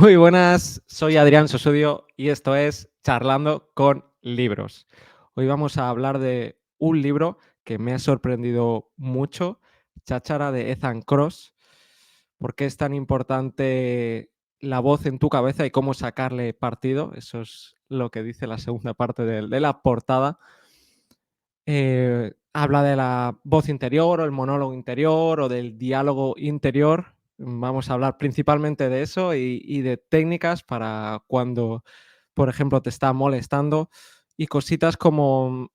Muy buenas, soy Adrián Sosudio y esto es Charlando con Libros. Hoy vamos a hablar de un libro que me ha sorprendido mucho, Cháchara de Ethan Kross. ¿Por qué es tan importante la voz en tu cabeza y cómo sacarle partido? Eso es lo que dice la segunda parte de la portada. Habla de la voz interior o el monólogo interior o del diálogo interior. Vamos a hablar principalmente de eso y de técnicas para cuando, por ejemplo, te está molestando y cositas como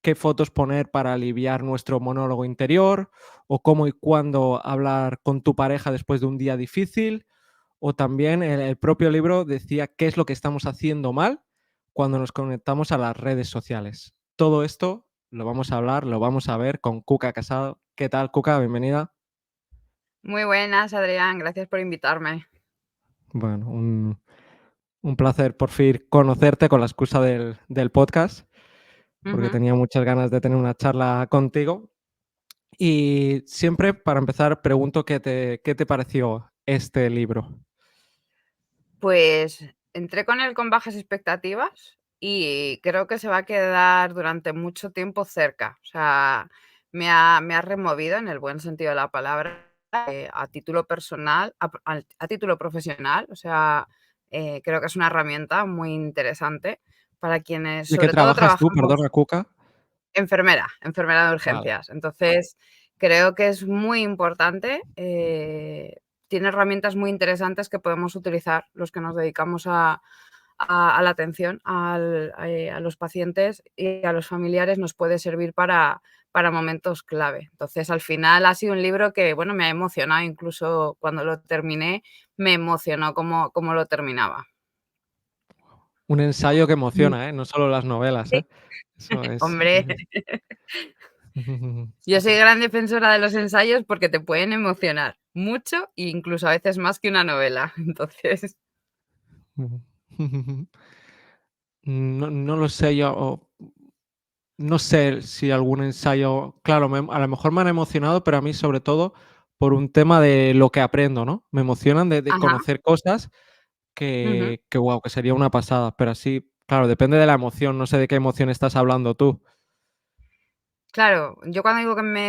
qué fotos poner para aliviar nuestro monólogo interior o cómo y cuándo hablar con tu pareja después de un día difícil o también el propio libro decía qué es lo que estamos haciendo mal cuando nos conectamos a las redes sociales. Todo esto lo vamos a hablar, lo vamos a ver con Cuca Casado. ¿Qué tal, Cuca? Bienvenida. Muy buenas, Adrián, gracias por invitarme. Bueno, un placer por fin conocerte con la excusa del podcast, porque Ujú. tenía muchas ganas de tener una charla contigo. Y siempre, para empezar, pregunto qué te pareció este libro. Pues entré con él con bajas expectativas y creo que se va a quedar durante mucho tiempo cerca. O sea, me ha removido en el buen sentido de la palabra, a título personal, a título profesional. O sea, creo que es una herramienta muy interesante para quienes, ¿De qué sobre todo, trabajas tú, trabajan con perdona, Cuca? enfermera de Vale. urgencias. Entonces, creo que es muy importante, tiene herramientas muy interesantes que podemos utilizar los que nos dedicamos a la atención a los pacientes y a los familiares, nos puede servir para momentos clave. Entonces, al final ha sido un libro que, bueno, me ha emocionado, incluso cuando lo terminé, me emocionó cómo lo terminaba. Un ensayo que Mm. emociona, ¿eh? No solo las novelas, Sí, ¿eh? Eso es. hombre. Yo soy gran defensora de los ensayos porque te pueden emocionar mucho e incluso a veces más que una novela. Entonces, No lo sé yo, no sé si algún ensayo claro, a lo mejor me han emocionado, pero a mí sobre todo por un tema de lo que aprendo, ¿no? Me emocionan de ajá, conocer cosas ujú. que guau, que sería una pasada, pero así, claro, depende de la emoción, no sé de qué emoción estás hablando tú. Claro, yo cuando digo que me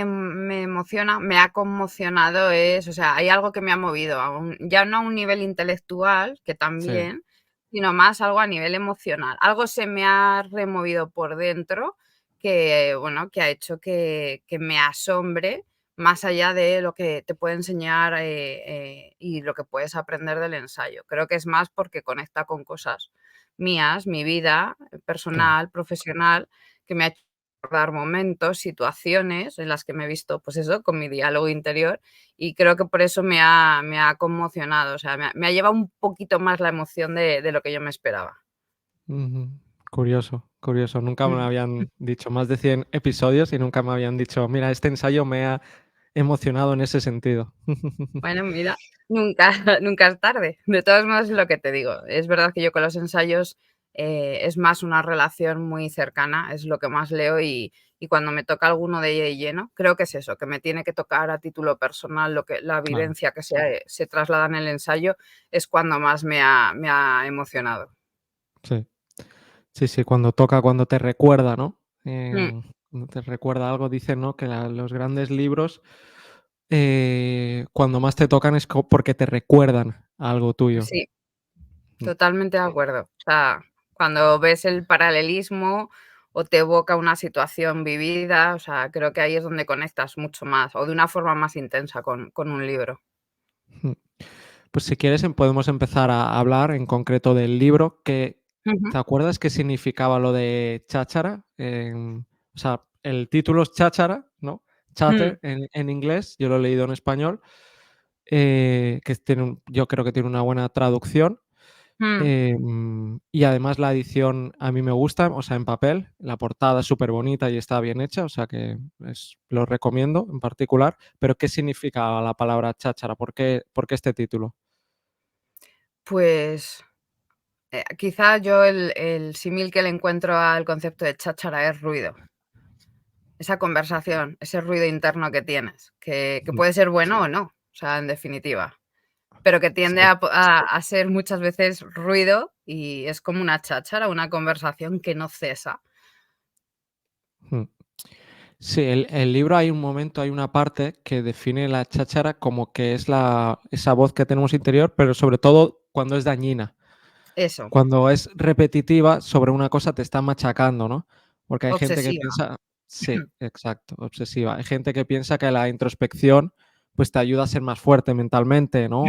emociona, me ha conmocionado es, o sea, hay algo que me ha movido, ya no a un nivel intelectual, que Sí, también, sino más algo a nivel emocional. Algo se me ha removido por dentro que, bueno, que ha hecho que me asombre más allá de lo que te puede enseñar y lo que puedes aprender del ensayo. Creo que es más porque conecta con cosas mías, mi vida claro. personal, profesional, que me ha hecho recordar momentos, situaciones en las que me he visto, pues eso, con mi diálogo interior y creo que por eso me ha conmocionado, o sea, me ha llevado un poquito más la emoción de lo que yo me esperaba. Ujú. Curioso, curioso. Nunca me Mm. habían dicho más de 100 episodios y nunca me habían dicho: "Mira, este ensayo me ha emocionado en ese sentido". Bueno, mira, nunca nunca es tarde. De todos modos, es lo que te digo, es verdad que yo con los ensayos, es más una relación muy cercana, es lo que más leo y cuando me toca alguno de lleno, creo que es eso, que me tiene que tocar a título personal, lo que la Claro, vivencia que se traslada en el ensayo, es cuando más me ha emocionado. sí. Sí, sí, cuando toca, cuando te recuerda, ¿no? Mm, Cuando te recuerda algo, dicen, ¿no? Que los grandes libros, cuando más te tocan es porque te recuerdan a algo tuyo. sí, Mm, totalmente de acuerdo. O sea, cuando ves el paralelismo o te evoca una situación vivida, o sea, creo que ahí es donde conectas mucho más o de una forma más intensa con un libro. mm. Pues si quieres, podemos empezar a hablar en concreto del libro. Ujú. ¿Te acuerdas qué significaba lo de cháchara? O sea, el título es cháchara, ¿no? Mm, Chatter en inglés, yo lo he leído en español, que yo creo que tiene una buena traducción. mm. Y además la edición a mí me gusta, o sea, en papel, la portada es súper bonita y está bien hecha, o sea que lo recomiendo en particular. Pero, ¿qué significa la palabra cháchara? ¿Por qué este título? Pues, quizá yo el símil que le encuentro al concepto de cháchara es ruido. Esa conversación, ese ruido interno que tienes, que Mm, puede ser bueno o no, o sea, en definitiva. pero que tiende Sí. a ser muchas veces ruido y es como una cháchara, una conversación que no cesa. Mm. Sí, el libro hay un momento, hay una parte que define la cháchara como que es esa voz que tenemos interior, pero sobre todo cuando es dañina. Eso, Cuando es repetitiva sobre una cosa te está machacando, ¿no? Porque hay gente que obsesiva. piensa sí, exacto, obsesiva. Hay gente que piensa que la introspección, pues, te ayuda a ser más fuerte mentalmente, ¿no?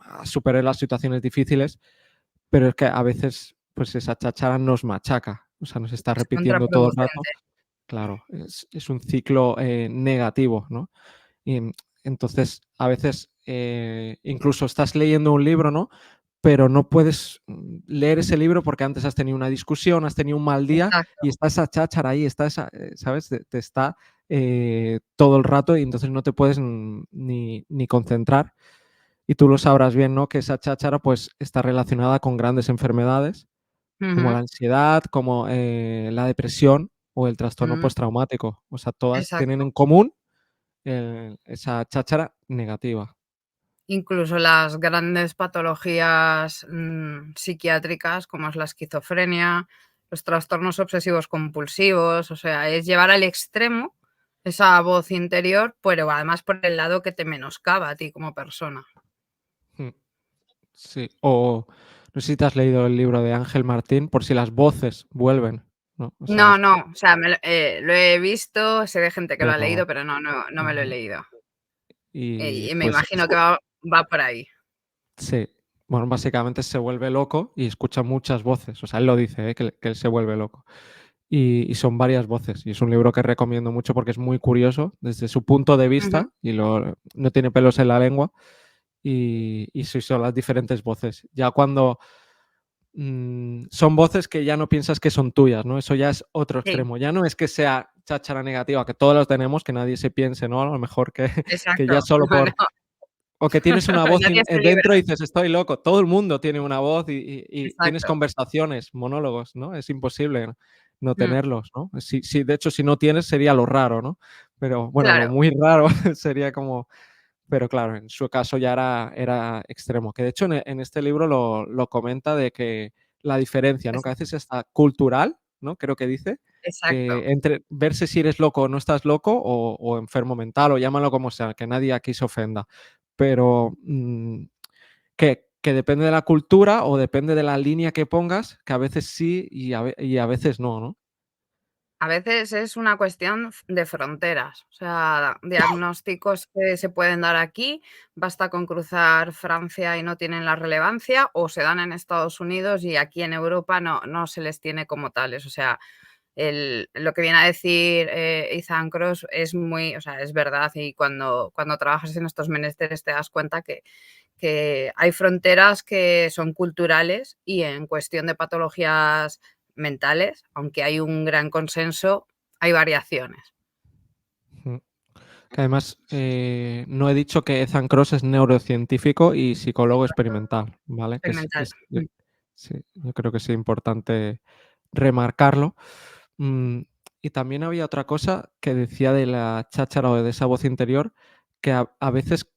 A superar las situaciones difíciles, pero es que a veces, pues, esa cháchara nos machaca, o sea, nos está Es repitiendo todo el rato. contraproducente. Claro, es un ciclo, negativo, ¿no? Y, entonces, a veces, incluso estás leyendo un libro, ¿no? Pero no puedes, leer ese libro porque antes has tenido una discusión, has tenido un mal día Exacto. y está esa cháchara ahí, está esa, ¿sabes? Te está, todo el rato y entonces no te puedes, ni concentrar. Y tú lo sabrás bien, ¿no? Que esa cháchara, pues, está relacionada con grandes enfermedades, como la Ujú. ansiedad, como, la depresión o el trastorno Mm, postraumático. O sea, todas tienen exacto. en común esa cháchara negativa. Incluso las grandes patologías, psiquiátricas, como es la esquizofrenia, los trastornos obsesivos compulsivos, o sea, es llevar al extremo esa voz interior, pero además por el lado que te menoscaba a ti como persona. Mm, sí, o no sé si te has leído el libro de Ángel Martín, Por si las voces vuelven, ¿no? O sea, No, no, o sea, lo he visto, sé de gente que lo ha leído, pero pero no me lo he ujú, leído. y Y me pues imagino que va por ahí. sí, bueno, básicamente se vuelve loco y escucha muchas voces, o sea, él lo dice, que él se vuelve loco. Y son varias voces, y es un libro que recomiendo mucho porque es muy curioso desde su punto de Ujú. vista y no tiene pelos en la lengua, y sí son las diferentes voces. Ya cuando, son voces que ya no piensas que son tuyas, ¿no? Eso ya es otro Sí, extremo. Ya no es que sea cháchara negativa, que todos los tenemos, que nadie se piense, ¿no? A lo mejor que que exacto. ya solo No, por o que tienes una voz nadie se libra. dentro y dices: "Estoy loco". Todo el mundo tiene una voz y tienes Exacto. conversaciones, monólogos, ¿no? Es imposible no Mm, tenerlos, ¿no? Si de hecho, si no tienes sería lo raro, ¿no? Pero bueno, lo claro, muy raro sería como pero claro, en su caso ya era extremo, que de hecho en este libro lo comenta de que la diferencia, ¿no? es Que a veces está cultural, ¿no? Creo que dice, exacto. que entre verse si eres loco o no estás loco o enfermo mental o llámalo como sea, que nadie aquí se ofenda. Pero, que depende de la cultura o depende de la línea que pongas, que a veces sí y a veces no, ¿no? A veces es una cuestión de fronteras, o sea, diagnósticos que se pueden dar aquí, basta con cruzar Francia y no tienen la relevancia, o se dan en Estados Unidos y aquí en Europa no se les tiene como tales. O sea, lo que viene a decir, Ethan Kross es muy, o sea, es verdad, y cuando trabajas en estos menesteres te das cuenta que hay fronteras que son culturales y en cuestión de patologías mentales, aunque hay un gran consenso, hay variaciones. Mm. Que además, no he dicho que Ethan Kross es neurocientífico y psicólogo experimental, ¿vale? Que Experimental. sí, yo creo que es importante remarcarlo. Mm, y también había otra cosa que decía de la cháchara o de esa voz interior, que a veces,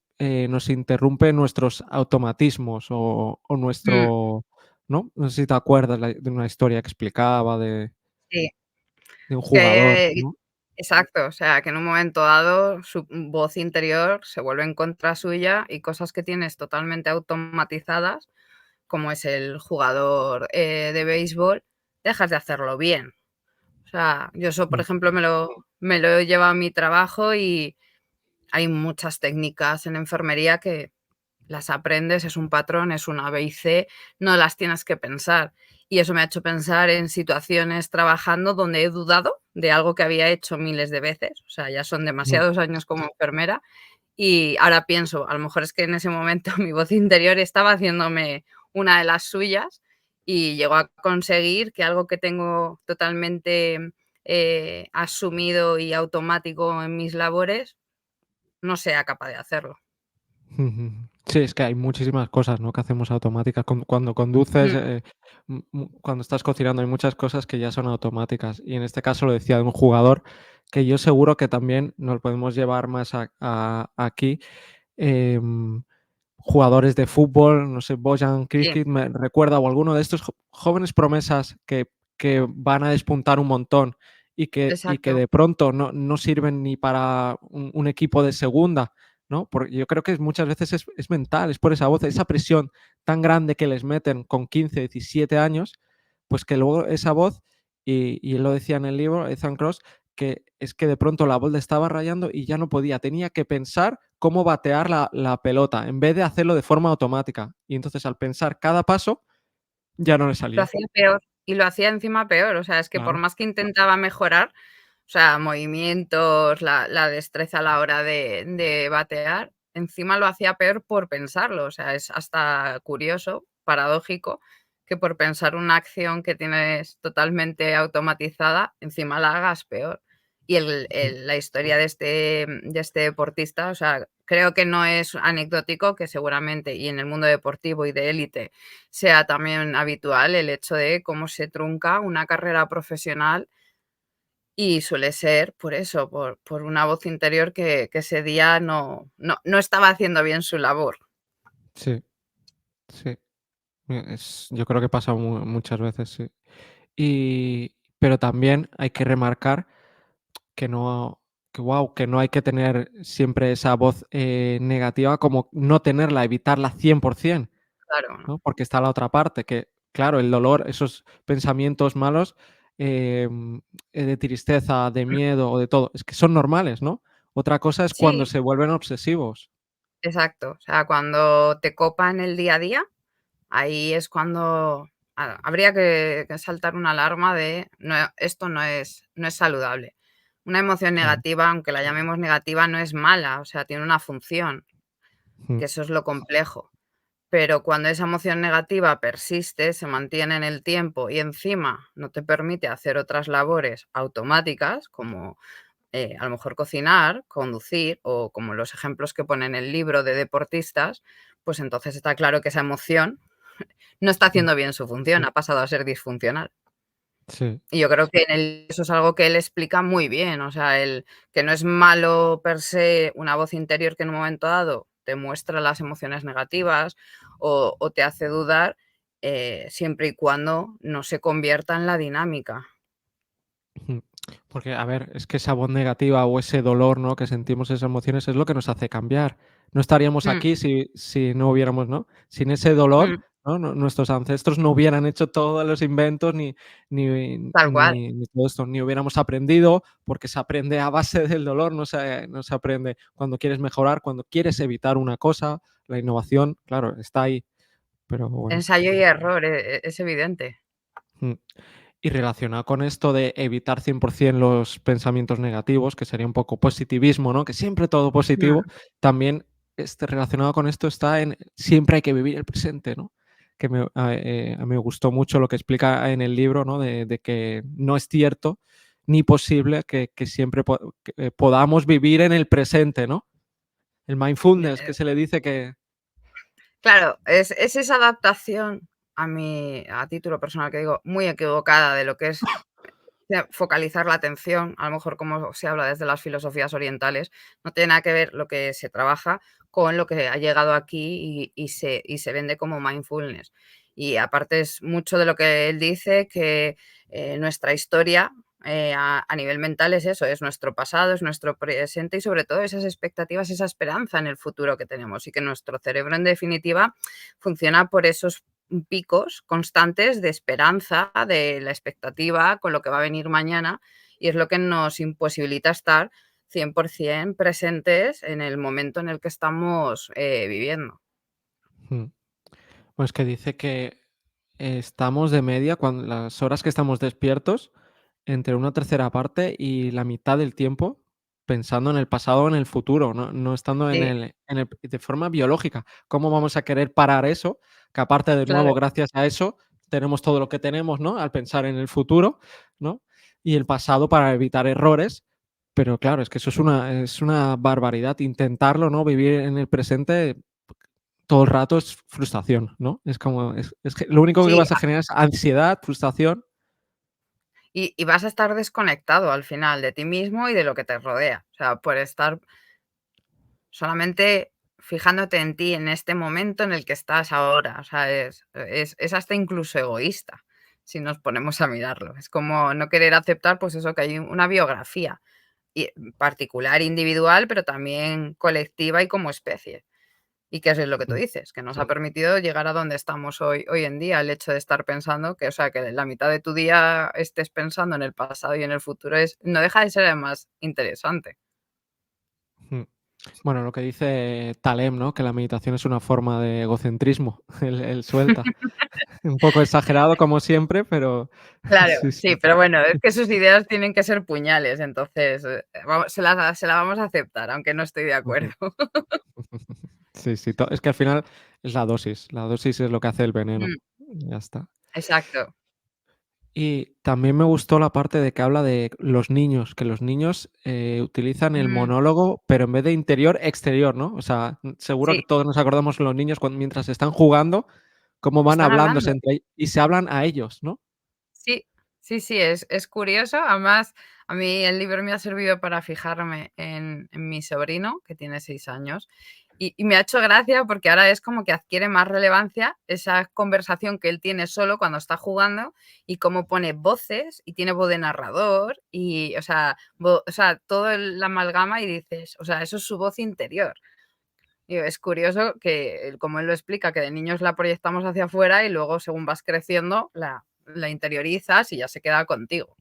nos interrumpe nuestros automatismos o Mm, nuestro ¿no? No sé si te acuerdas de una historia que explicaba sí, de un jugador, que ¿no? exacto, o sea, que en un momento dado su voz interior se vuelve en contra suya y cosas que tienes totalmente automatizadas, como es el jugador, de béisbol, dejas de hacerlo bien. O sea, yo eso, por Mm, ejemplo, me lo he llevado a mi trabajo y hay muchas técnicas en enfermería que las aprendes, es un patrón, es un A, B y C, no las tienes que pensar. Y eso me ha hecho pensar en situaciones trabajando donde he dudado de algo que había hecho miles de veces, o sea, ya son mm, demasiados años como enfermera, y ahora pienso, a lo mejor es que en ese momento mi voz interior estaba haciéndome una de las suyas y llegó a conseguir que algo que tengo totalmente, asumido y automático en mis labores, no sea capaz de hacerlo. ujú. Sí, es que hay muchísimas cosas, ¿no? Que hacemos automáticas. Cuando conduces, Mm, cuando estás cocinando, hay muchas cosas que ya son automáticas. Y en este caso lo decía de un jugador que yo seguro que también nos lo podemos llevar más aquí. Em, jugadores de fútbol, no sé, Bojan Sí, Krikic me recuerda, o alguno de estos jóvenes promesas que van a despuntar un montón y que exacto. de pronto no sirven ni para un equipo de segunda, ¿no? Porque yo creo que muchas veces es mental, es por esa voz, esa presión tan grande que les meten con 15, 17 años, pues que luego esa voz, y él lo decía en el libro, Ethan Kross, que es que de pronto la voz le estaba rayando y ya no podía, tenía que pensar cómo batear la pelota, en vez de hacerlo de forma automática. Y entonces, al pensar cada paso, ya no le Lo salía. hacía peor, y lo hacía encima peor, o sea, es que por Claro, más que intentaba mejorar, o sea, movimientos, la destreza a la hora de batear, encima lo hacía peor por pensarlo, o sea, es hasta curioso, paradójico, que por pensar una acción que tienes totalmente automatizada, encima la hagas peor. Y mm, la historia de este deportista, o sea, creo que no es anecdótico, que seguramente, y en el mundo deportivo y de élite, sea también habitual el hecho de cómo se trunca una carrera profesional y suele ser por eso, por una voz interior que ese día no estaba haciendo bien su labor. sí, sí. Yo creo que pasa muchas veces, sí. Pero también hay que remarcar que no que no hay que tener siempre esa voz, negativa, como no tenerla, evitarla 100%. Claro, ¿no? ¿No? Porque está la otra parte, que claro, el dolor, esos pensamientos malos, em, de tristeza, de miedo o de todo, es que son normales, ¿no? Otra cosa es cuando Sí, se vuelven obsesivos. exacto. O sea, cuando te copan el día a día, ahí es cuando habría que saltar una alarma de no, esto no es saludable. Una emoción Claro. negativa, aunque la llamemos negativa, no es mala, o sea, tiene una función, Mm, que eso es lo complejo. Pero cuando esa emoción negativa persiste, se mantiene en el tiempo y encima no te permite hacer otras labores automáticas, como a lo mejor cocinar, conducir o como los ejemplos que pone en el libro de deportistas, pues entonces está claro que esa emoción no está mm, haciendo bien su función, ha pasado a ser disfuncional. sí, Y yo creo sí, que eso es algo que él explica muy bien, o sea, el que no es malo per se una voz interior que en un momento dado te muestra las emociones negativas o te hace dudar, siempre y cuando no se convierta en la dinámica. ujú. Porque, a ver, es que esa voz negativa o ese dolor, ¿no?, que sentimos, esas emociones, es lo que nos hace cambiar. No estaríamos Mm, aquí si no hubiéramos, ¿no? Sin ese dolor, mm, ¿no? Nuestros ancestros no hubieran hecho todos los inventos tal cual. ni todo esto, ni hubiéramos aprendido, porque se aprende a base del dolor, no se aprende cuando quieres mejorar, cuando quieres evitar una cosa. La innovación, claro, está ahí, pero bueno. Ensayo y error, es evidente. Mm. Y relacionado con esto de evitar 100% los pensamientos negativos, que sería un poco positivismo, ¿no? Que siempre todo positivo, Mm. también, relacionado con esto está en siempre hay que vivir el presente, ¿no? Que a mí me gustó mucho lo que explica en el libro, ¿no? De que no es cierto ni posible que siempre podamos vivir en el presente, ¿no? El mindfulness que se le dice que Claro, es esa adaptación a título personal que digo, muy equivocada de lo que es focalizar la atención, a lo mejor como se habla desde las filosofías orientales, no tiene nada que ver lo que se trabaja con lo que ha llegado aquí y se vende como mindfulness. Y aparte es mucho de lo que él dice, que nuestra historia a nivel mental es eso, es nuestro pasado, es nuestro presente y sobre todo esas expectativas, esa esperanza en el futuro que tenemos y que nuestro cerebro en definitiva funciona por esos picos constantes de esperanza, de la expectativa con lo que va a venir mañana, y es lo que nos imposibilita estar 100% presentes en el momento en el que estamos, viviendo. mm, pues que dice que estamos de media, cuando las horas que estamos despiertos, entre una tercera parte y la mitad del tiempo pensando en el pasado o en el futuro, no estando en Sí, el de forma biológica. ¿Cómo vamos a querer parar eso? Que aparte, de claro. nuevo, gracias a eso, tenemos todo lo que tenemos, ¿no? Al pensar en el futuro, ¿no? Y el pasado para evitar errores, pero claro, es que eso es una barbaridad. Intentarlo, ¿no? Vivir en el presente todo el rato es frustración, ¿no? Es que lo único que Sí, vas a generar es ansiedad, frustración. y vas a estar desconectado al final de ti mismo y de lo que te rodea. O sea, por estar solamente fijándote en ti en este momento en el que estás ahora. O sea, es hasta incluso egoísta, si nos ponemos a mirarlo. Es como no querer aceptar, pues eso, que hay una biografía y particular, individual, pero también colectiva y como especie. Y que eso es lo que tú Mm, dices, que nos ha permitido llegar a donde estamos hoy en día. El hecho de estar pensando que, o sea, que la mitad de tu día estés pensando en el pasado y en el futuro no deja de ser además interesante. mm. Bueno, lo que dice Taleb, ¿no? Que la meditación es una forma de egocentrismo. Él suelta. Un poco exagerado como siempre, pero Claro, sí, sí, sí. pero bueno, es que sus ideas tienen que ser puñales, entonces, se la vamos a aceptar, aunque no estoy de Ujú. acuerdo. Sí, sí, es que al final es la dosis es lo que hace el veneno, Mm, ya está. exacto. Y también me gustó la parte de que habla de los niños, que los niños, utilizan el Mm, monólogo, pero en vez de interior, exterior, ¿no? O sea, seguro que sí, todos nos acordamos los niños mientras están jugando, cómo van están hablándose hablando. entre y se hablan a ellos, ¿no? Sí, sí, sí, es curioso. Además, a mí el libro me ha servido para fijarme en mi sobrino, que tiene 6 años, y me ha hecho gracia porque ahora es como que adquiere más relevancia esa conversación que él tiene solo cuando está jugando y cómo pone voces y tiene voz de narrador y, o sea, todo la amalgama y dices, o sea, eso es su voz interior. Y es curioso que, como él lo explica, que de niños la proyectamos hacia afuera y luego según vas creciendo la interiorizas y ya se queda contigo.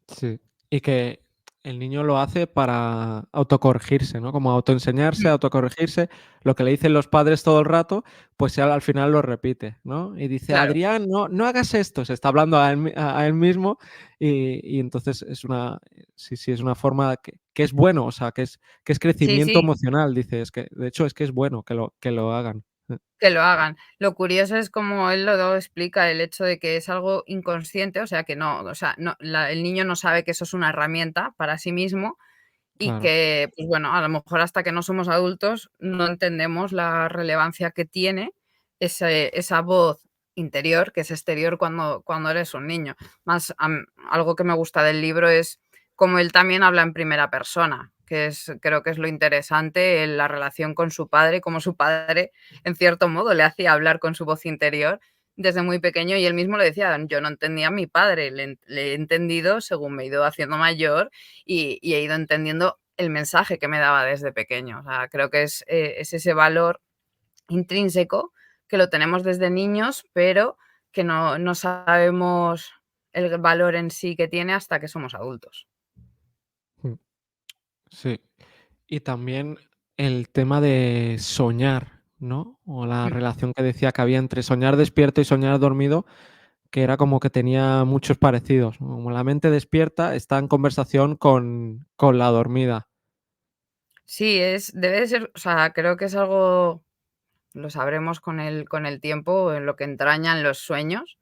Sí, y que el niño lo hace para autocorregirse, ¿no? Como autoenseñarse, Mm, autocorregirse, lo que le dicen los padres todo el rato, pues él al final lo repite, ¿no? Y dice: claro. "Adrián, no hagas esto", se está hablando a él mismo y entonces es una sí, sí, es una forma que es bueno, o sea, que es Sí, crecimiento sí, emocional, dice, es que de hecho es que es bueno que lo hagan. que lo hagan. Lo curioso es como él lo explica, el hecho de que es algo inconsciente, o sea, que no, o sea, no, el niño no sabe que eso es una herramienta para sí mismo y Claro. que, pues bueno, a lo mejor hasta que no somos adultos no entendemos la relevancia que tiene esa voz interior, que es exterior cuando eres un niño. Más, algo que me gusta del libro es cómo él también habla en primera persona, que creo que es lo interesante, en la relación con su padre, como su padre, en cierto modo, le hacía hablar con su voz interior desde muy pequeño y él mismo lo decía, yo no entendía a mi padre, le he entendido según me he ido haciendo mayor y he ido entendiendo el mensaje que me daba desde pequeño. O sea, creo que es ese valor intrínseco que lo tenemos desde niños, pero que no sabemos el valor en sí que tiene hasta que somos adultos. Mm, sí. Y también el tema de soñar, ¿no? O la Mm. relación que decía que había entre soñar despierto y soñar dormido, que era como que tenía muchos parecidos, ¿no? Como la mente despierta está en conversación con la dormida. Sí, debe de ser, o sea, creo que es algo, lo sabremos con el tiempo, en lo que entrañan los sueños.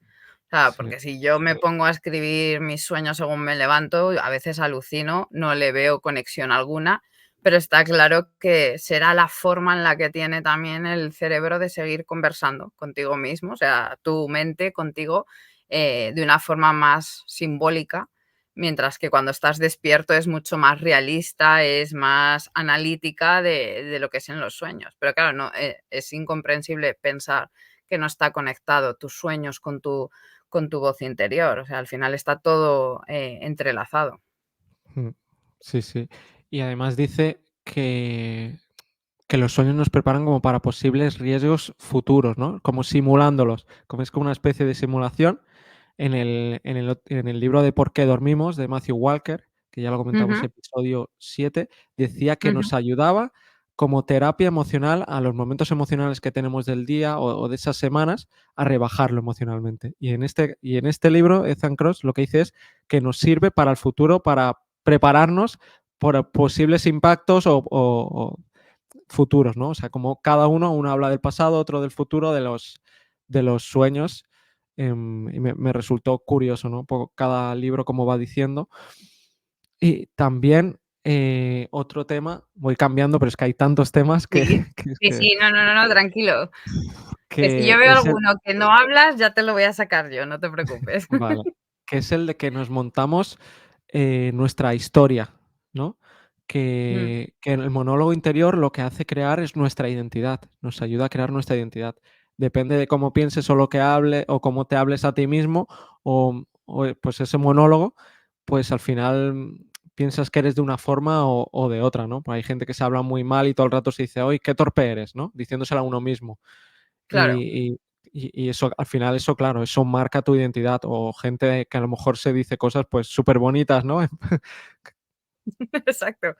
O sea, Sí, porque si yo me pongo a escribir mis sueños según me levanto, a veces alucino, no le veo conexión alguna, pero está claro que será la forma en la que tiene también el cerebro de seguir conversando contigo mismo, o sea, tu mente contigo, de una forma más simbólica, mientras que cuando estás despierto es mucho más realista, es más analítica de lo que es en los sueños. Pero claro, no, es incomprensible pensar que no está conectado tus sueños con tu voz interior. O sea, al final está todo, entrelazado. mm, sí, sí. Y además dice que los sueños nos preparan como para posibles riesgos futuros, ¿no? Como simulándolos, como es como una especie de simulación. En el libro de Por qué dormimos, de Matthew Walker, que ya lo comentamos Ujú, episodio 7, decía que ujú. nos ayudaba como terapia emocional a los momentos emocionales que tenemos del día o de esas semanas, a rebajarlo emocionalmente. Y en este libro, Ethan Kross lo que dice es que nos sirve para el futuro, para prepararnos por posibles impactos o futuros, ¿no? O sea, como cada uno habla del pasado, otro del futuro, de los sueños, y me resultó curioso, ¿no? Cada libro cómo va diciendo. Y también, otro tema, voy cambiando, pero es que hay tantos temas que Sí, que es sí, sí, no, no, no, no, tranquilo. Que si yo que veo es el alguno que no hablas, ya te lo voy a sacar yo, no te preocupes. vale, que es el de que nos montamos, nuestra historia, ¿no? Mm, que el monólogo interior lo que hace crear es nuestra identidad, nos ayuda a crear nuestra identidad. Depende de cómo pienses o lo que hable o cómo te hables a ti mismo pues ese monólogo, pues al final piensas que eres de una forma o de otra, ¿no? Pues hay gente que se habla muy mal y todo el rato se dice: "Oy, qué torpe eres", ¿no? Diciéndoselo a uno mismo. claro. Y eso, al final eso, claro, eso marca tu identidad, o gente que a lo mejor se dice cosas, pues, súper bonitas, ¿no? Exacto.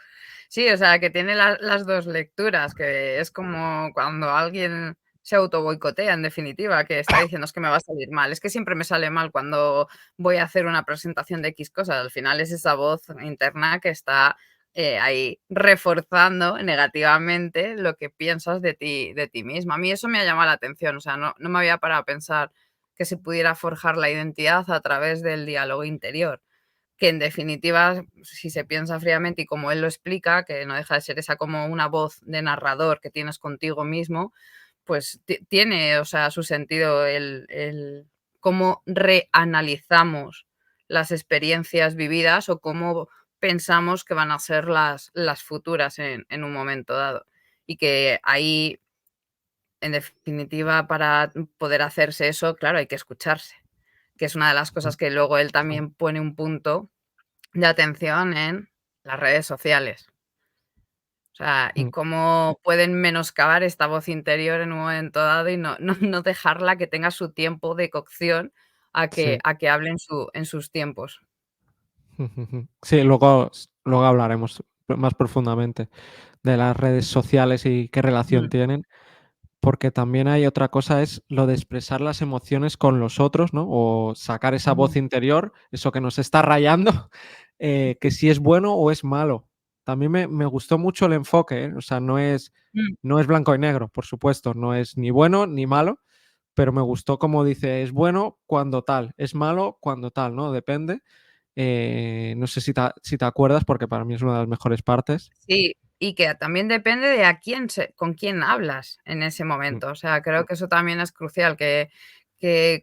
Sí, o sea, que tiene las 2 lecturas, que es como cuando alguien se autoboicotea, en definitiva, que está diciendo: "Es que me va a salir mal". Es que siempre me sale mal cuando voy a hacer una presentación de X cosas. Al final es esa voz interna que está, ahí reforzando negativamente lo que piensas de ti mismo. A mí eso me ha llamado la atención, o sea, no me había parado a pensar que se pudiera forjar la identidad a través del diálogo interior, que en definitiva, si se piensa fríamente y como él lo explica, que no deja de ser esa como una voz de narrador que tienes contigo mismo, pues tiene, o sea, su sentido el cómo reanalizamos las experiencias vividas o cómo pensamos que van a ser las futuras en un momento dado. Y que ahí, en definitiva, para poder hacerse eso, claro, hay que escucharse, que es una de las cosas que luego él Sí, también pone un punto de atención en las redes sociales. O sea, y mm, cómo pueden menoscabar esta voz interior en un momento dado y no dejarla que tenga su tiempo de cocción sí. a que hable en sus tiempos. Sí, luego hablaremos más profundamente de las redes sociales y qué relación Mm, tienen, porque también hay otra cosa, es lo de expresar las emociones con los otros, ¿no? O sacar esa ujú, voz interior, eso que nos está rayando, que si es bueno o es malo. También me gustó mucho el enfoque, ¿eh? O sea, mm. no es blanco y negro, por supuesto, no es ni bueno ni malo, pero me gustó como dice: "Es bueno cuando tal, es malo cuando tal", ¿no? Depende. No sé si te acuerdas, porque para mí es una de las mejores partes. Sí, y que también depende de a quién con quién hablas en ese Mm, momento. O sea, creo que eso también es crucial, que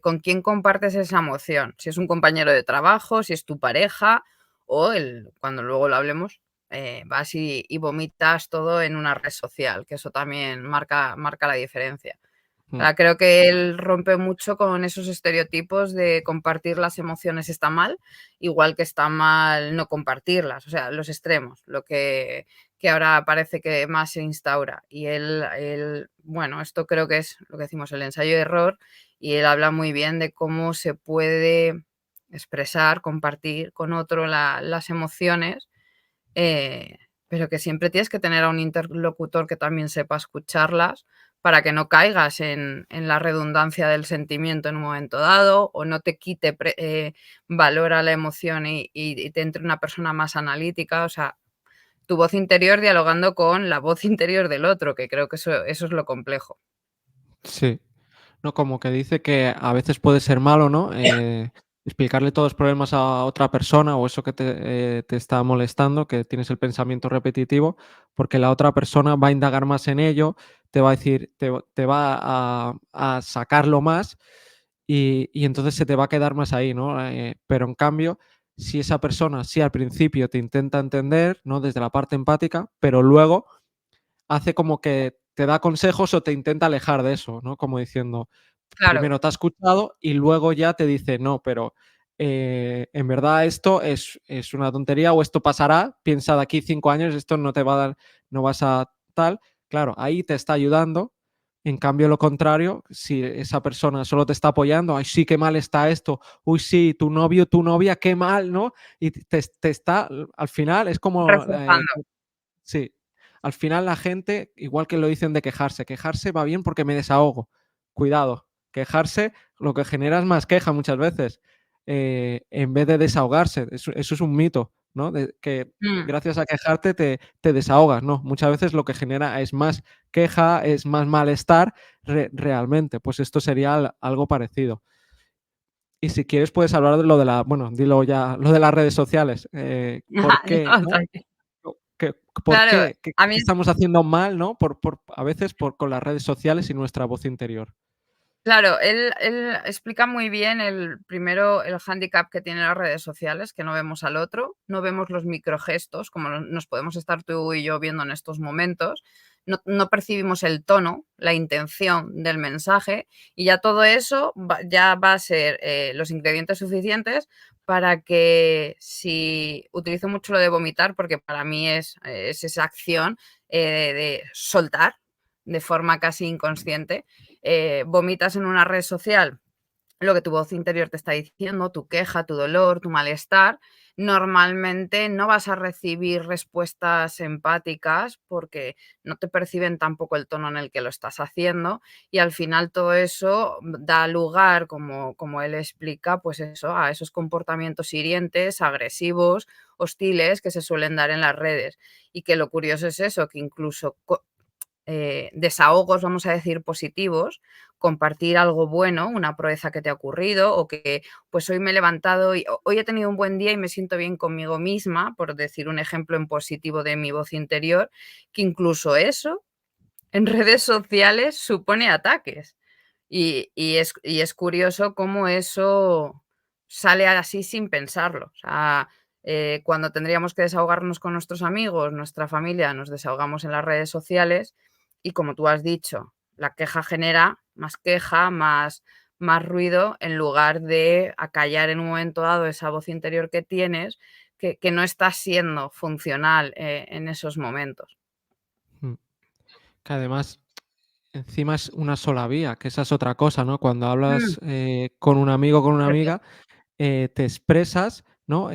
con quién compartes esa emoción. Si es un compañero de trabajo, si es tu pareja o cuando luego lo hablemos, vas y vomitas todo en una red social, que eso también marca la diferencia. mm, Creo que él rompe mucho con esos estereotipos de compartir las emociones está mal, igual que está mal no compartirlas, o sea, los extremos, lo que ahora parece que más se instaura. Y bueno, esto creo que es lo que decimos, el ensayo-error, y él habla muy bien de cómo se puede expresar, compartir con otro las emociones, pero que siempre tienes que tener a un interlocutor que también sepa escucharlas para que no caigas en la redundancia del sentimiento en un momento dado, o no te quite valor a la emoción y te entre una persona más analítica. O sea, tu voz interior dialogando con la voz interior del otro, que creo que eso es lo complejo. sí. No, como que dice que a veces puede ser malo, ¿no? Explicarle todos los problemas a otra persona o eso que te está molestando, que tienes el pensamiento repetitivo, porque la otra persona va a indagar más en ello, te va a decir, te va a sacarlo más y entonces se te va a quedar más ahí, ¿no? Pero en cambio, si esa persona, sí al principio te intenta entender, ¿no? Desde la parte empática, pero luego hace como que te da consejos o te intenta alejar de eso, ¿no? Como diciendo, Claro, primero te ha escuchado y luego ya te dice: "No, pero, en verdad esto es una tontería o esto pasará, piensa de aquí 5 años, esto no te va a dar, no vas a tal". Claro, ahí te está ayudando. En cambio, lo contrario, si esa persona solo te está apoyando: "Ay, sí, qué mal está esto. Uy, sí, tu novio, tu novia, qué mal", ¿no? Y te está al final es como, reforzando. sí, al final la gente, igual que lo dicen de quejarse, quejarse va bien porque me desahogo. Cuidado, quejarse lo que genera es más queja muchas veces, en vez de desahogarse. Eso es un mito, ¿no? De que Mm. gracias a quejarte te desahogas, no, muchas veces lo que genera es más queja, es más malestar realmente. Pues esto sería algo parecido. Y si quieres puedes hablar de lo de bueno, dilo ya, lo de las redes sociales, ¿por qué, No, no? tranqui ¿Qué ¿Por claro, qué? ¿Qué a mí estamos haciendo mal, no? A veces con las redes sociales y nuestra voz interior. Claro, él explica muy bien primero el hándicap que tienen las redes sociales, que no vemos al otro, no vemos los microgestos, como nos podemos estar tú y yo viendo en estos momentos, no percibimos el tono, la intención del mensaje, y ya todo eso ya va a ser los ingredientes suficientes para que, si utilizo mucho lo de vomitar, porque para mí es esa acción de soltar de forma casi inconsciente, vomitas en una red social lo que tu voz interior te está diciendo, tu queja, tu dolor, tu malestar, normalmente no vas a recibir respuestas empáticas porque no te perciben tampoco el tono en el que lo estás haciendo, y al final todo eso da lugar, como él explica, pues eso, a esos comportamientos hirientes, agresivos, hostiles que se suelen dar en las redes. Y que lo curioso es eso, que incluso desahogos, vamos a decir, positivos, compartir algo bueno, una proeza que te ha ocurrido, o que pues hoy me he levantado y hoy he tenido un buen día y me siento bien conmigo misma, por decir un ejemplo en positivo de mi voz interior, que incluso eso en redes sociales supone ataques. Y es curioso cómo eso sale así sin pensarlo. O sea, cuando tendríamos que desahogarnos con nuestros amigos, nuestra familia, nos desahogamos en las redes sociales y, como tú has dicho, la queja, más ruido, en lugar de acallar en un momento dado esa voz interior que tienes, que no está siendo funcional en esos momentos. Mm. Que además, encima es una sola vía, que esa es otra cosa, ¿no? Cuando Mm, hablas, con un amigo o con una cierto. amiga, te expresas, ¿no?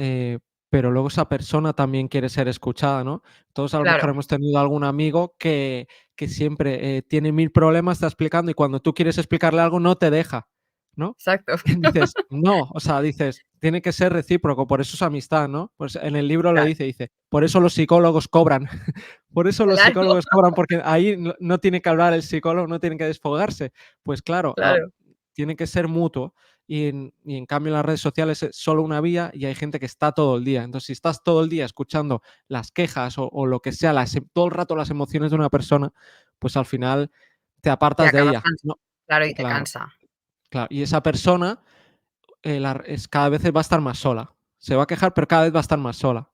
Pero luego esa persona también quiere ser escuchada, ¿no? Todos a lo mejor Claro, hemos tenido algún amigo que siempre, tiene 1000 problemas, está explicando, y cuando tú quieres explicarle algo no te deja, ¿no? exacto. Dices: "No", o sea, dices: "Tiene que ser recíproco, por eso es amistad", ¿no? Pues en el libro lo Claro, dice: "Por eso los psicólogos cobran". Por eso los claro, psicólogos cobran, porque ahí no tiene que hablar el psicólogo, no tiene que desfogarse. Pues claro, claro. tiene que ser mutuo, y en cambio en las redes sociales es solo una vía y hay gente que está todo el día. Entonces, si estás todo el día escuchando las quejas o lo que sea, todo el rato las emociones de una persona, pues al final te Y apartas de acabas ella, cansado, ¿no? claro, y te Claro, cansa. claro. Y esa persona, cada vez va a estar más sola. Se va a quejar, pero cada vez va a estar más sola,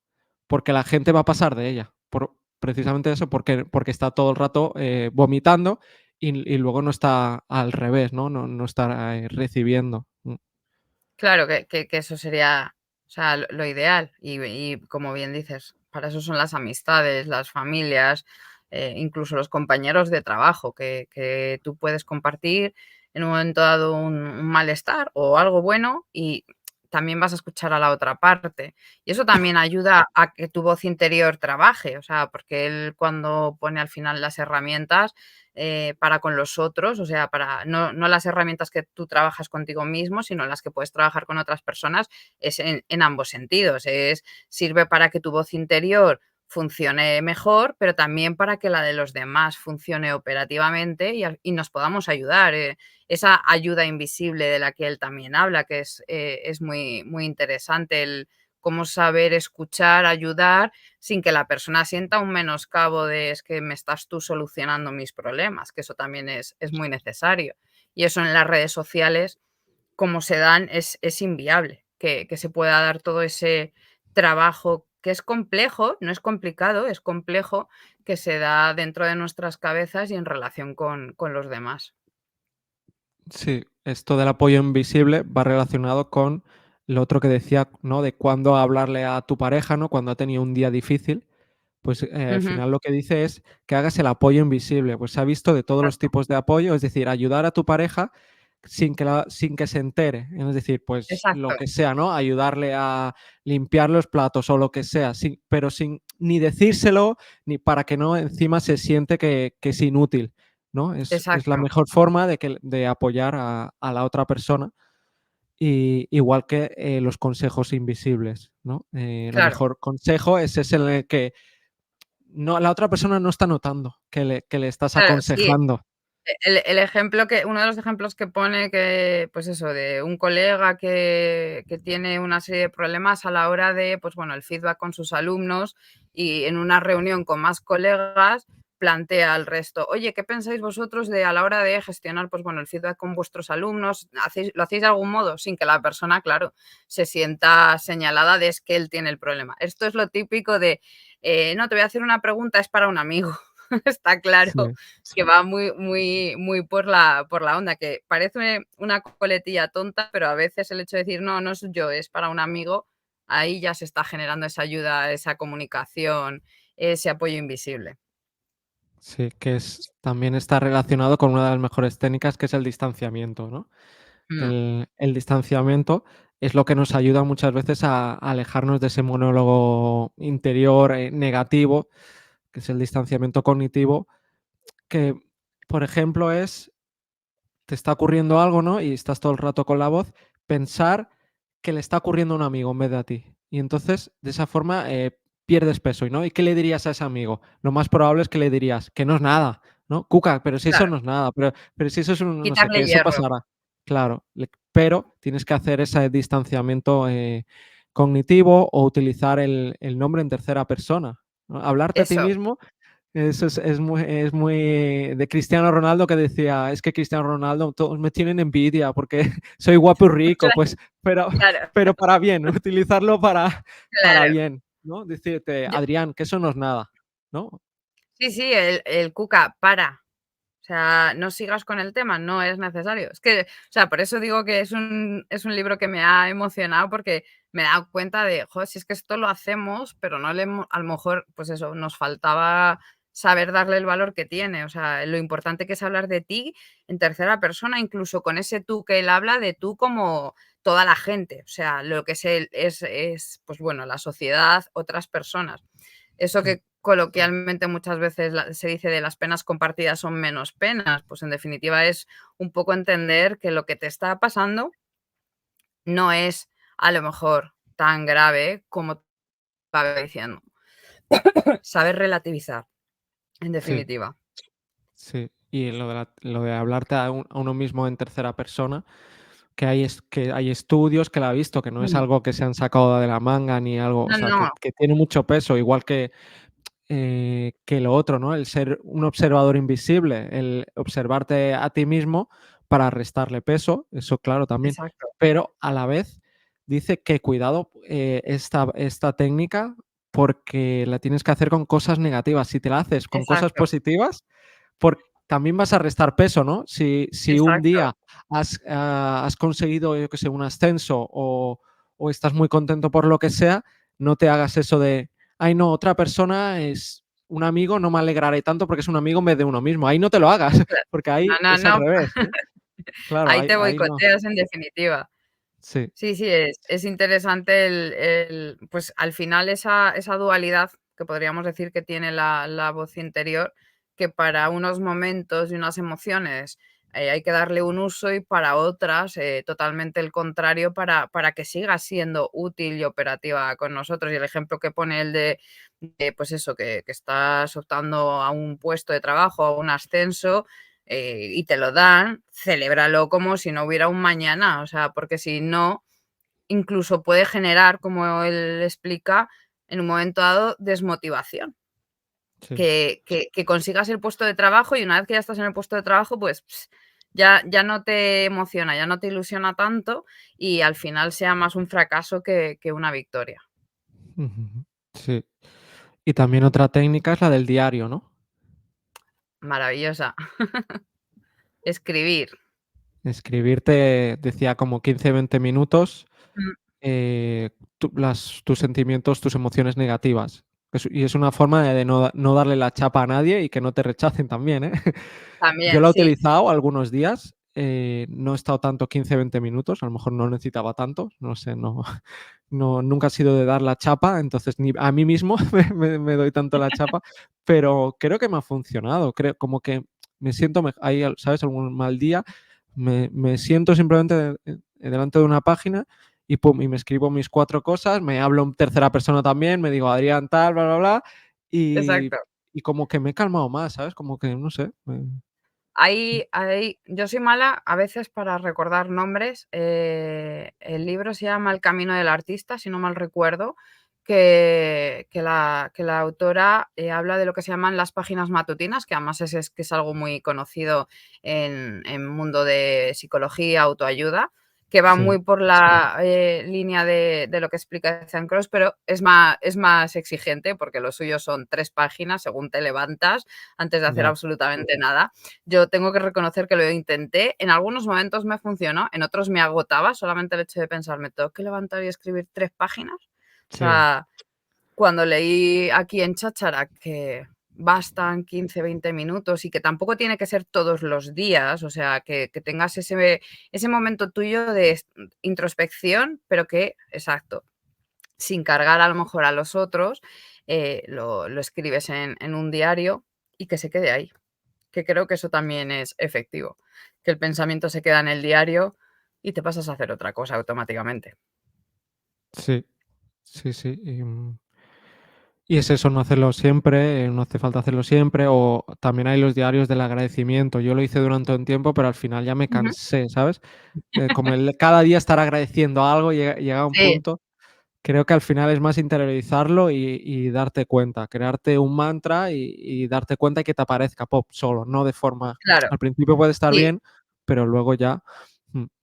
porque la gente va a pasar de ella, por precisamente eso, porque está todo el rato, vomitando y luego no está al revés, no está, recibiendo. Claro, que eso sería, o sea, lo ideal. Y como bien dices, para eso son las amistades, las familias, incluso los compañeros de trabajo, que tú puedes compartir en un momento dado un malestar o algo bueno, y también vas a escuchar a la otra parte. Y eso también ayuda a que tu voz interior trabaje, o sea, porque él, cuando pone al final las herramientas para con los otros, o sea, para no las herramientas que tú trabajas contigo mismo, sino las que puedes trabajar con otras personas, es en ambos sentidos. Sirve para que tu voz interior funcione mejor, pero también para que la de los demás funcione operativamente y nos podamos ayudar. Esa ayuda invisible de la que él también habla, que es muy, muy interesante, el cómo saber escuchar, ayudar, sin que la persona sienta un menoscabo de: "Es que me estás tú solucionando mis problemas", que eso también es muy necesario. Y eso en las redes sociales, como se dan, es inviable, que se pueda dar todo ese trabajo que es complejo, no es complicado, es complejo, que se da dentro de nuestras cabezas y en relación con los demás. Sí, esto del apoyo invisible va relacionado con lo otro que decía, ¿no? De cuándo hablarle a tu pareja, ¿no? Cuando ha tenido un día difícil, pues, al Ujú, final lo que dice es que hagas el apoyo invisible. Pues se ha visto de todos los exacto, tipos de apoyo, es decir, ayudar a tu pareja sin que se entere. Es decir, pues lo exacto, que sea, ¿no? Ayudarle a limpiar los platos o lo que sea, pero sin ni decírselo, ni para que no encima se siente que es inútil, ¿no? Es la exacto. mejor forma de apoyar a la otra persona, igual que, los consejos invisibles, ¿no? El Claro, mejor consejo es ese en el que la otra persona no está notando que le estás claro, sí. aconsejando. El ejemplo uno de los ejemplos que pone, que, pues eso, de un colega que tiene una serie de problemas a la hora de, pues bueno, el feedback con sus alumnos, y en una reunión con más colegas, plantea al resto, oye, ¿qué pensáis vosotros de a la hora de gestionar, pues bueno, el feedback con vuestros alumnos? ¿Lo hacéis de algún modo? Sin que la persona, claro, se sienta señalada de es que él tiene el problema. Esto es lo típico de, no, te voy a hacer una pregunta, es para un amigo. Está claro Sí, que va muy por la onda, que parece una coletilla tonta, pero a veces el hecho de decir: "No, no soy yo, es para un amigo", ahí ya se está generando esa ayuda, esa comunicación, ese apoyo invisible. sí, también está relacionado con una de las mejores técnicas, que es el distanciamiento, ¿no? Mm, El distanciamiento es lo que nos ayuda muchas veces a alejarnos de ese monólogo interior, negativo, que es el distanciamiento cognitivo, que, por ejemplo, te está ocurriendo algo, ¿no? Y estás todo el rato con la voz, pensar que le está ocurriendo a un amigo en vez de a ti. Y entonces, de esa forma, pierdes peso, ¿no? ¿Y qué le dirías a ese amigo? Lo más probable es que le dirías: "Que no es nada", ¿no? "Cuca, pero si eso claro, no es nada, pero si eso es un no sé quitarle qué, eso hierro, pasará". Claro, pero tienes que hacer ese distanciamiento, cognitivo o utilizar el nombre en tercera persona, ¿no? Hablarte a ti eso, mismo, eso es muy de Cristiano Ronaldo, que decía: "Es que Cristiano Ronaldo, todos me tienen envidia porque soy guapo y rico", pues, pero claro, pero para bien, ¿no? Utilizarlo para claro. bien, ¿no? Decirte: Yo "Adrián, que eso no es nada", ¿no? sí, sí, el Cuca, para. O sea, no sigas con el tema, no es necesario. Es que, o sea, por eso digo que es un libro que me ha emocionado porque me he dado cuenta de, joder, si es que esto lo hacemos, pero no le hemo a lo mejor, pues eso, nos faltaba saber darle el valor que tiene. O sea, lo importante que es hablar de ti en tercera persona, incluso con ese tú que él habla, de tú como toda la gente. O sea, lo que es él es, pues bueno, la sociedad, otras personas. Eso Mm, que coloquialmente muchas veces se dice de las penas compartidas son menos penas, pues en definitiva es un poco entender que lo que te está pasando no es a lo mejor tan grave como estaba diciendo. Saber relativizar, en sí, definitiva. sí. Y lo de hablarte a uno mismo en tercera persona, que hay estudios que la ha visto, que no es Mm. algo que se han sacado de la manga ni algo, o No, sea, no, que tiene mucho peso, igual que lo otro, ¿no? El ser un observador invisible, el observarte a ti mismo para restarle peso, eso claro también. exacto, Pero a la vez dice que cuidado, esta técnica, porque la tienes que hacer con cosas negativas. Si te la haces con cosas exacto, positivas, también vas a restar peso, ¿no? Si un exacto. día has conseguido, yo qué sé, un ascenso o estás muy contento por lo que sea, no te hagas eso de: "Ay, no, otra persona es un amigo, no me alegraré tanto porque es un amigo en vez de uno mismo". Ahí no te lo hagas, Claro. porque No, ahí no, es al no. revés, ¿no? Claro, Ahí ahí te ahí no. boicoteas en definitiva. Sí, Sí, sí, es interesante pues, al final esa dualidad que podríamos decir que tiene la voz interior, que para unos momentos y unas emociones, hay que darle un uso y para otras, totalmente el contrario para que siga siendo útil y operativa con nosotros. Y el ejemplo que pone el de, pues eso, que estás optando a un puesto de trabajo, a un ascenso, y te lo dan, celébralo como si no hubiera un mañana, o sea, porque si no incluso puede generar, como él explica, en un momento dado, desmotivación. sí. Que consigas el puesto de trabajo y una vez que ya estás en el puesto de trabajo, pues, ya no te emociona, ya no te ilusiona tanto y al final sea más un fracaso que una victoria. Ujú. Sí. Y también otra técnica es la del diario, ¿no? Maravillosa. Escribir. Escribirte, decía, como 15, 20 minutos, Mm, tus sentimientos, tus emociones negativas. Es una forma de no darle la chapa a nadie y que no te rechacen también, ¿eh? Yo también, la he sí, utilizado algunos días, no he estado tanto 15, 20 minutos, a lo mejor no necesitaba tanto, no sé, nunca ha sido de dar la chapa, entonces ni a mí mismo me doy tanto la chapa, pero creo que me ha funcionado, creo como que me siento hay, ¿sabes? Algún mal día, me siento simplemente delante de una página y pum, y me escribo mis 4 cosas, me hablo en tercera persona también, me digo: "Adrián tal, bla, bla, bla", y exacto. y como que me he calmado más, ¿sabes? Como que, no sé, Yo soy mala a veces para recordar nombres. El libro se llama El camino del artista, si no mal recuerdo, que la autora habla de lo que se llaman las páginas matutinas, que además que es algo muy conocido en mundo de psicología, autoayuda, que va Sí, muy por la línea de lo que explica Ethan Kross, pero es más exigente porque lo suyo son 3 páginas según te levantas antes de hacer ya. absolutamente nada. Yo tengo que reconocer que lo intenté, en algunos momentos me funcionó, en otros me agotaba solamente el hecho de pensar, ¿me tengo que levantar y escribir 3 páginas? O Sí, sea, cuando leí aquí en Cháchara que bastan 15, 20 minutos y que tampoco tiene que ser todos los días, o sea, que tengas ese momento tuyo de introspección, pero que, exacto, sin cargar a lo mejor a los otros, lo escribes en un diario y que se quede ahí, que creo que eso también es efectivo, que el pensamiento se queda en el diario y te pasas a hacer otra cosa automáticamente. sí, sí, sí. Y es eso, no hacerlo siempre, no hace falta hacerlo siempre, o también hay los diarios del agradecimiento. Yo lo hice durante un tiempo, pero al final ya me Ujú. cansé, ¿sabes? Como el cada día estar agradeciendo algo, llega a un Sí, punto, creo que al final es más interiorizarlo y darte cuenta, crearte un mantra y darte cuenta y que te aparezca pop solo, no de forma claro. al principio puede estar Y bien, pero luego ya,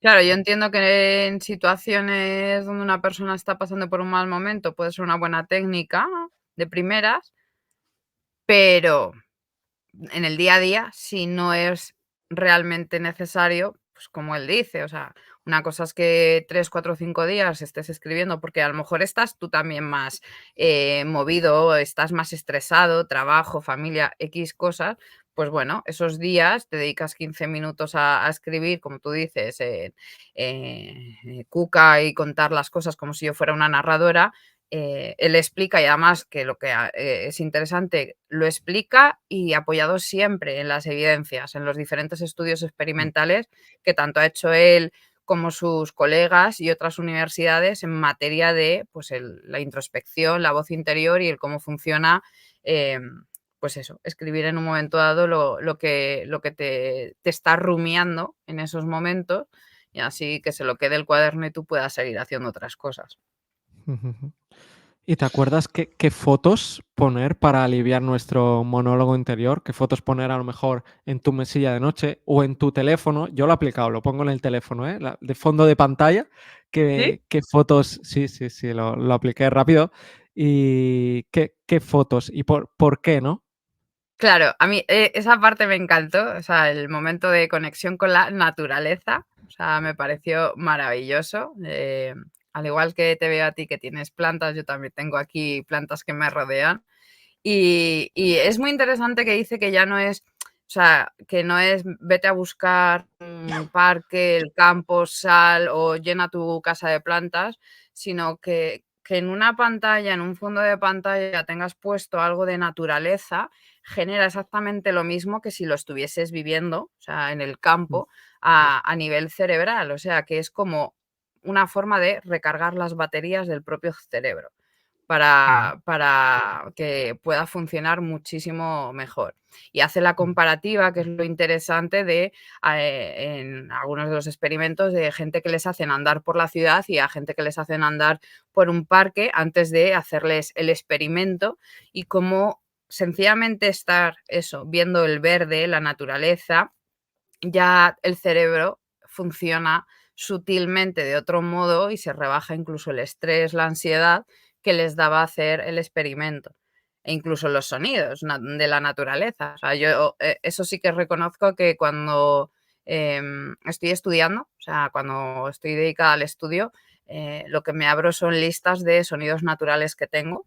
claro, yo entiendo que en situaciones donde una persona está pasando por un mal momento puede ser una buena técnica de primeras, pero en el día a día, si no es realmente necesario, pues como él dice, o sea, una cosa es que 3, 4, 5 días estés escribiendo, porque a lo mejor estás tú también más movido, estás más estresado, trabajo, familia, X cosas, pues bueno, esos días te dedicas 15 minutos a escribir, como tú dices, cuca y contar las cosas como si yo fuera una narradora. Él explica y además que lo que es interesante, lo explica y apoyado siempre en las evidencias, en los diferentes estudios mm, experimentales que tanto ha hecho él como sus colegas y otras universidades en materia de pues la introspección, la voz interior y el cómo funciona, pues eso, escribir en un momento dado lo que te está rumiando en esos momentos y así que se lo quede el cuaderno y tú puedas seguir haciendo otras cosas. ujujú. ¿Y te acuerdas qué fotos poner para aliviar nuestro monólogo interior? ¿Qué fotos poner a lo mejor en tu mesilla de noche o en tu teléfono? Yo lo he aplicado, lo pongo en el teléfono, ¿eh? De fondo de pantalla, ¿Sí? qué fotos sí, sí, sí, lo apliqué rápido. ¿Y qué fotos? ¿Y por qué, no? Claro, a mí, esa parte me encantó, o sea, el momento de conexión con la naturaleza, o sea, me pareció maravilloso. Al igual que te veo a ti que tienes plantas, yo también tengo aquí plantas que me rodean. Y es muy interesante que dice que ya no es, o sea, que no es vete a buscar un parque, el campo, sal o llena tu casa de plantas, sino que en una pantalla, en un fondo de pantalla tengas puesto algo de naturaleza, genera exactamente lo mismo que si lo estuvieses viviendo, o sea, en el Mm, campo a nivel cerebral, o sea, que es como una forma de recargar las baterías del propio cerebro ujú, para que pueda funcionar muchísimo mejor. Y hace la mm, comparativa, que es lo interesante de, en algunos de los experimentos, de gente que les hacen andar por la ciudad y a gente que les hacen andar por un parque antes de hacerles el experimento y cómo sencillamente estar eso, viendo el verde, la naturaleza, ya el cerebro funciona sutilmente de otro modo y se rebaja incluso el estrés, la ansiedad que les daba hacer el experimento. E incluso los sonidos de la naturaleza. O sea, yo eso sí que reconozco que cuando estoy estudiando, o sea, cuando estoy dedicada al estudio, lo que me abro son listas de sonidos naturales que tengo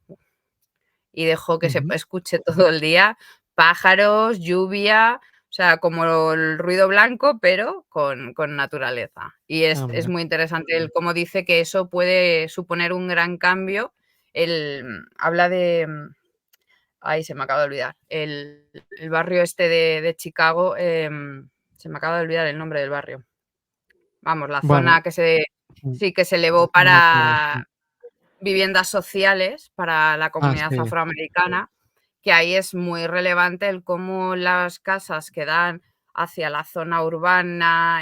y dejo que se ujú. escuche todo el día, pájaros, lluvia, o sea, como el ruido blanco, pero con naturaleza. Y es Ah, es mira. muy interesante el cómo dice que eso puede suponer un gran cambio. Habla de, ay, se me acaba de olvidar, el barrio este de Chicago, se me acaba de olvidar el nombre del barrio. Vamos, la Bueno, zona que se mm, sí, que se elevó no me acuerdo. para viviendas sociales para la Ah, comunidad sí. afroamericana, que ahí es muy relevante el cómo las casas que dan hacia la zona urbana,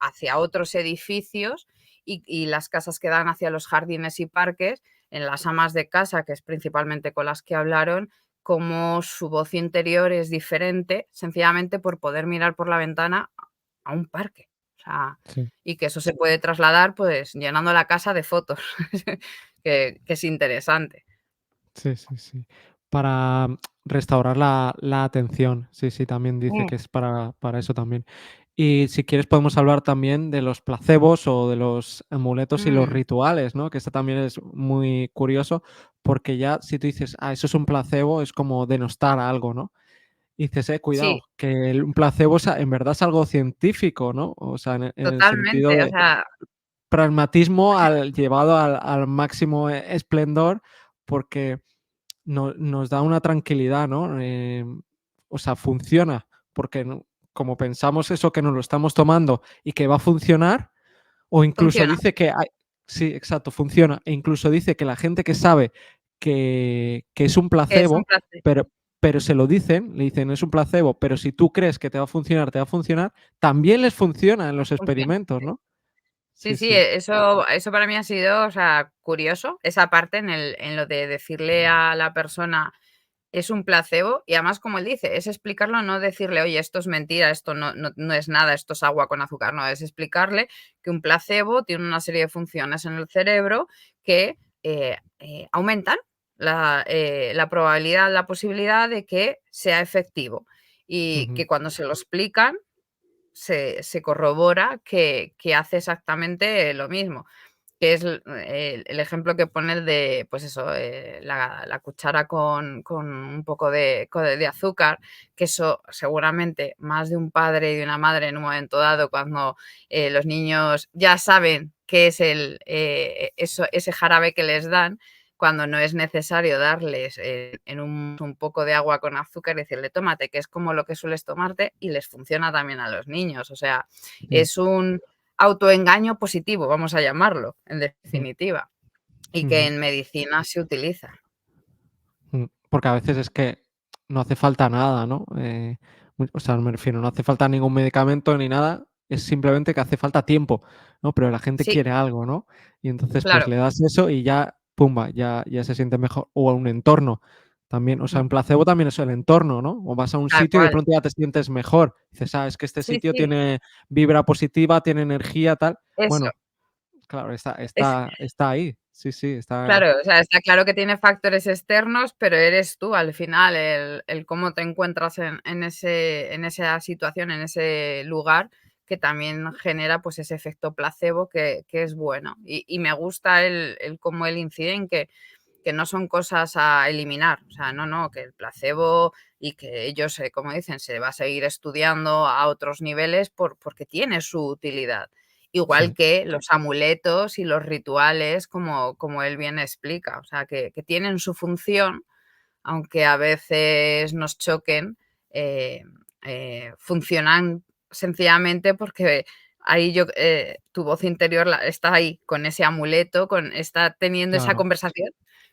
hacia otros edificios y las casas que dan hacia los jardines y parques, en las amas de casa, que es principalmente con las que hablaron, cómo su voz interior es diferente, sencillamente por poder mirar por la ventana a un parque. O sea, Sí. y que eso se puede trasladar, pues, llenando la casa de fotos, que es interesante. Sí, sí, sí. Para restaurar la atención. Sí, sí, también dice Mm, que es para eso también. Y si quieres podemos hablar también de los placebos o de los amuletos y los mm, rituales, ¿no? Que esto también es muy curioso, porque ya si tú dices: "Ah, eso es un placebo", es como denostar algo, ¿no? Y dices: sí, cuidado, que un placebo es en verdad es algo científico, ¿no? O sea, en el sentido totalmente, o de sea, pragmatismo llevado al máximo esplendor, porque nos da una tranquilidad, ¿no? O sea, funciona, porque como pensamos eso que nos lo estamos tomando y que va a funcionar, o incluso funciona, dice que hay sí, exacto, funciona, e incluso dice que la gente que sabe que es un que es un placebo, placer, pero se lo dicen, le dicen: "Es un placebo, pero si tú crees que te va a funcionar, te va a funcionar", también les funciona en los funciona. experimentos, ¿no? Sí, Sí, sí, sí. eso para mí ha sido, o sea, curioso, esa parte en lo de decirle a la persona: "Es un placebo", y además, como él dice, es explicarlo, no decirle: "Oye, esto es mentira, esto no es nada, esto es agua con azúcar", no, es explicarle que un placebo tiene una serie de funciones en el cerebro que, aumentan la probabilidad, la posibilidad de que sea efectivo, y Ujú, que cuando se lo explican se corrobora que hace exactamente lo mismo, que es el ejemplo que pone el de, pues eso, la cuchara con un poco de azúcar, que eso seguramente más de un padre y de una madre en un momento dado, cuando, los niños ya saben qué es ese jarabe que les dan, cuando no es necesario darles, en un poco de agua con azúcar y decirle: "Tómate", que es como lo que sueles tomarte, y les funciona también a los niños. O sea, sí, es un autoengaño positivo, vamos a llamarlo, en mm, definitiva, y que ujú. en medicina se utiliza. Porque a veces es que no hace falta nada, ¿no? O sea, me refiero, no hace falta ningún medicamento ni nada, es simplemente que hace falta tiempo, ¿no? Pero la gente Sí, quiere algo, ¿no? Y entonces, pues claro. le das eso y ya, pumba, ya se siente mejor. O a un entorno también, o sea, Mm, un placebo también es el entorno, ¿no? O vas a un tal sitio y de cual. pronto ya te sientes mejor. Dices: "Ah, es que este Sí, sitio sí, tiene vibra positiva, tiene energía, tal". eso. Bueno, claro, está Es está está ahí. Sí, sí, está claro, o sea, está claro que tiene factores externos, pero eres tú al final el cómo te encuentras en esa situación, en ese lugar, que también genera, pues, ese efecto placebo que es bueno. Y me gusta el cómo él incide en que no son cosas a eliminar. O sea, no, no, que el placebo y que ellos, como dicen, se va a seguir estudiando a otros niveles porque tiene su utilidad. Igual sí, que los amuletos y los rituales, como él bien explica. O sea, que tienen su función, aunque a veces nos choquen, eh, funcionan sencillamente porque ahí tu voz interior está ahí con ese amuleto, está teniendo esa claro, conversación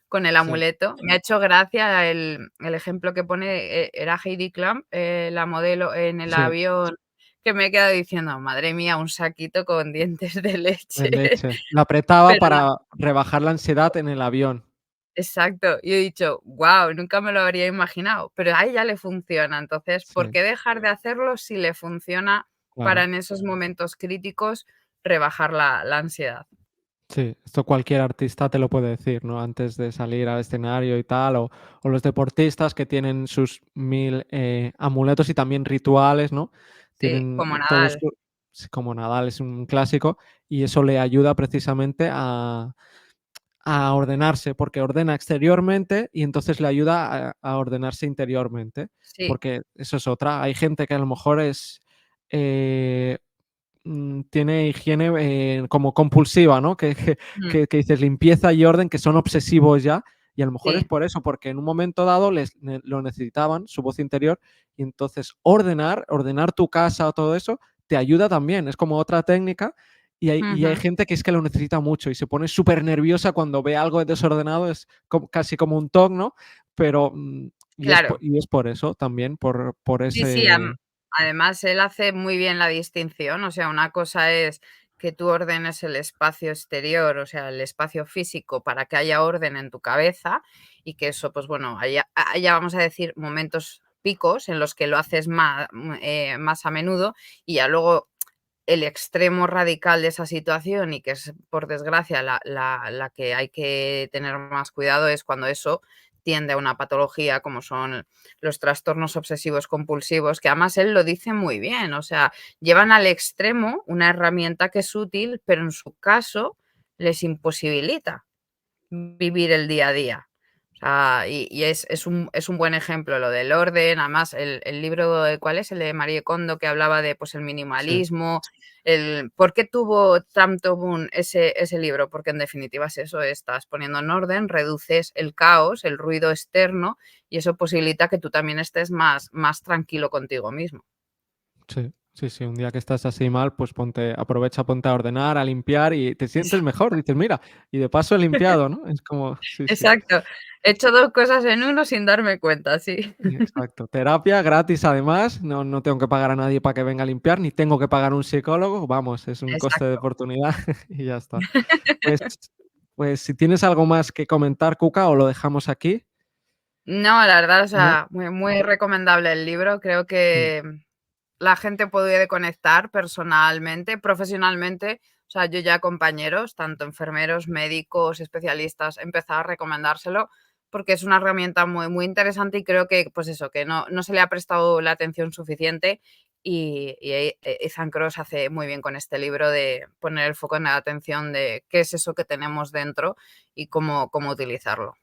con el sí, amuleto. Me ha hecho gracia el ejemplo que pone, era Heidi Klum, la modelo en el sí. avión, que me he quedado diciendo: "Madre mía, un saquito con dientes de De leche". leche. La apretaba Pero para rebajar la ansiedad en el avión. exacto. Y he dicho: "Guau, nunca me lo habría imaginado", pero a ella le funciona. Entonces, ¿por Sí, qué dejar de hacerlo si le funciona para claro. en esos momentos críticos rebajar la ansiedad? Sí, esto cualquier artista te lo puede decir, ¿no? Antes de salir al escenario y tal, o los deportistas que tienen sus 1000, amuletos y también rituales, ¿no? Sí, Tienen como todos Nadal. su sí, como Nadal es un clásico, y eso le ayuda precisamente a ordenarse, porque ordena exteriormente y entonces le ayuda a ordenarse interiormente, Sí. porque eso es otra. Hay gente que a lo mejor eh, tiene higiene, como compulsiva, ¿no? Que Mm, que que dices limpieza y orden, que son obsesivos ya, y a lo mejor es sí. por eso, porque en un momento dado lo necesitaban, su voz interior, y entonces ordenar tu casa o todo eso te ayuda también, es como otra técnica, y hay Ujú. gente que es que lo necesita mucho y se pone súper nerviosa cuando ve algo desordenado, es casi como un TOC, ¿no? Pero, Claro. y es por eso también, por Sí, sí, ese además él hace muy bien la distinción, o sea, una cosa es que tú ordenes el espacio exterior, o sea, el espacio físico para que haya orden en tu cabeza y que eso, pues bueno, haya, vamos a decir, momentos picos en los que lo haces más a menudo y ya luego el extremo radical de esa situación y que es, por desgracia, la que hay que tener más cuidado es cuando eso tiende a una patología como son los trastornos obsesivos compulsivos, que además él lo dice muy bien, o sea, llevan al extremo una herramienta que es útil, pero en su caso les imposibilita vivir el día a día. O sea, y es un buen ejemplo lo del orden, además el libro, ¿cuál es? El de Marie Kondo que hablaba de, pues, el Sí, minimalismo, ¿por qué tuvo tanto boom ese libro? Porque en definitiva es eso, estás poniendo en orden, reduces el caos, el ruido externo y eso posibilita que tú también estés más tranquilo contigo mismo. sí, sí, sí. Un día que estás así mal, pues aprovecha, ponte a ordenar, a limpiar y te sientes mejor. Dices, mira, y de paso he limpiado, ¿no? Es como, sí, sí. Exacto, he hecho 2 cosas en uno sin darme cuenta, sí. Exacto. Terapia gratis además, no tengo que pagar a nadie para que venga a limpiar, ni tengo que pagar un psicólogo, vamos, es un coste de Exacto. oportunidad y ya está. Pues pues si tienes algo más que comentar, Cuca, o lo dejamos aquí, No, la verdad, o ¿no? sea, muy recomendable el libro. Creo Mm, que la gente puede conectar personalmente, profesionalmente. O sea, yo ya compañeros, tanto enfermeros, médicos, especialistas, he empezado a recomendárselo porque es una herramienta muy interesante y creo que, pues eso, que no se le ha prestado la atención suficiente y Ethan Kross hace muy bien con este libro de poner el foco en la atención de qué es eso que tenemos dentro y cómo utilizarlo.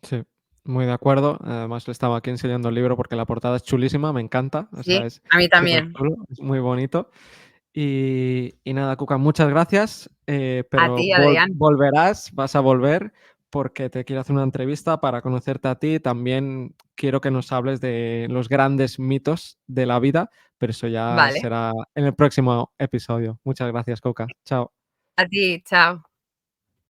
sí, muy de acuerdo. Además, le estaba aquí enseñando el libro porque la portada es chulísima, me encanta, o sea, Sí, es a mí súper también. chulo, es muy bonito. Y nada, Cuca, muchas gracias, A pero ti, Adrián. volverás, vas a volver porque te quiero hacer una entrevista para conocerte a ti. También quiero que nos hables de los grandes mitos de la vida, pero eso ya Vale. será en el próximo episodio. Muchas gracias, Cuca. Chao. A ti, chao.